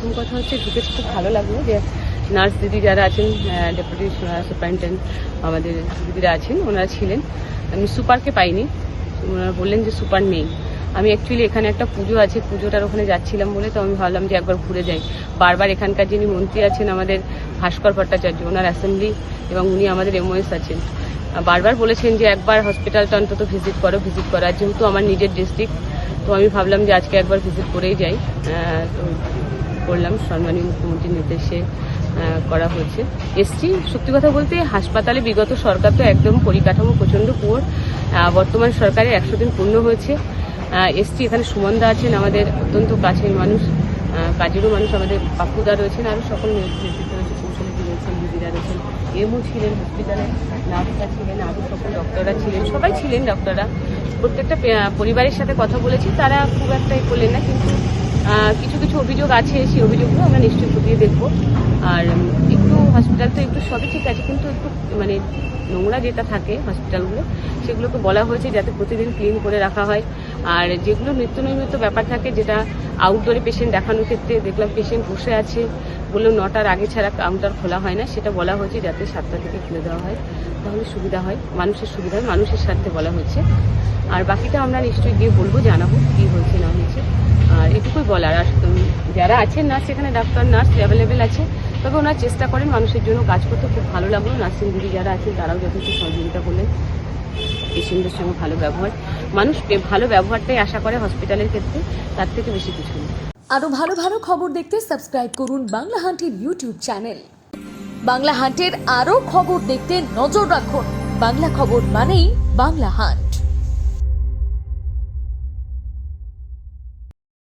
প্রথম কথা হচ্ছে ঢুকেছে খুব ভালো লাগলো যে নার্স দিদি যারা আছেন, ডেপুটি সুপারিনটেন্ডেন্ট আমাদের দিদিরা আছেন, ওনারা ছিলেন। আমি সুপারকে পাইনি, ওনারা বললেন যে সুপার নেই। আমি অ্যাকচুয়ালি এখানে একটা পুজো আছে, পুজোটার ওখানে যাচ্ছিলাম বলে তো আমি ভাবলাম যে একবার ঘুরে যাই। বারবার এখানকার যিনি মন্ত্রী আছেন আমাদের ভাস্কর ভট্টাচার্য, ওনার অ্যাসেম্বলি এবং উনি আমাদের এমওএস আছেন, বারবার বলেছেন যে একবার হসপিটালটা অন্তত ভিজিট করার, যেহেতু আমার নিজের ডিস্ট্রিক্ট। তো আমি ভাবলাম যে আজকে একবার ভিজিট করেই যাই। তো করলাম, সম্মানীয় মুখ্যমন্ত্রীর নির্দেশে করা হয়েছে। এসছি, সত্যি কথা বলতে হাসপাতালে বিগত সরকার তো একদম পরিকাঠামো প্রচণ্ড পুয়োর। বর্তমান সরকারের 100 দিন পূর্ণ হয়েছে। এসছি, এখানে সুমনদা আছেন আমাদের অত্যন্ত কাছের মানুষ, কাজেরও মানুষ, আমাদের পাপ্পুদা রয়েছেন, আরও সকল নেতৃত্ব রয়েছে, কৌশলী রয়েছেন, দিদিরা রয়েছেন, এমও ছিলেন হসপিটালে, নার্সরা ছিলেন, আরও সকল ডক্টররা ছিলেন, সবাই ছিলেন ডক্টররা। প্রত্যেকটা পরিবারের সাথে কথা বলেছি, তারা খুব একটা করলেন না, কিন্তু কিছু কিছু অভিযোগ আছে, সেই অভিযোগগুলো আমরা নিশ্চয়ই খতিয়ে দেখবো। আর একটু হসপিটাল তো একটু সবই ঠিক আছে, কিন্তু একটু মানে নোংরা যেটা থাকে হসপিটালগুলো, সেগুলোকে বলা হয়েছে যাতে প্রতিদিন ক্লিন করে রাখা হয়। আর যেগুলো নিত্য নৈমিত্য ব্যাপার থাকে, যেটা আউটডোরে পেশেন্ট দেখানোর ক্ষেত্রে দেখলাম পেশেন্ট বসে আছে, বললো 9টার আগে ছাড়া কাউন্টার খোলা হয় না, সেটা বলা হয়েছে যাতে 7টা থেকে খুলে দেওয়া হয়, তাহলে সুবিধা হয়, মানুষের সুবিধা হয়, মানুষের স্বার্থে বলা হয়েছে। আর বাকিটা আমরা নিশ্চয়ই গিয়ে বলবো, জানাবো কী হয়েছে না হয়েছে। আর এটুকুই বলার। আর যারা আছেন নার্স, এখানে ডাক্তার নার্স অ্যাভেলেবেল আছে, তবে ওনারা চেষ্টা করেন মানুষের জন্য কাজ করতে, খুব ভালো লাগলো। নার্সিং দিদি যারা আছেন তারাও যথেষ্ট সহযোগিতা করলেন, পেশেন্টদের সঙ্গে ভালো ব্যবহার, মানুষ ভালো ব্যবহারটাই আশা করে হসপিটালের ক্ষেত্রে, তার থেকে বেশি কিছু না। আরো ভালো ভালো খবর দেখতে সাবস্ক্রাইব করুন বাংলা হান্টের ইউটিউব চ্যানেল। বাংলা হান্টের আরো খবর দেখতে নজর রাখুন। বাংলা খবর মানেই বাংলা হান্ট।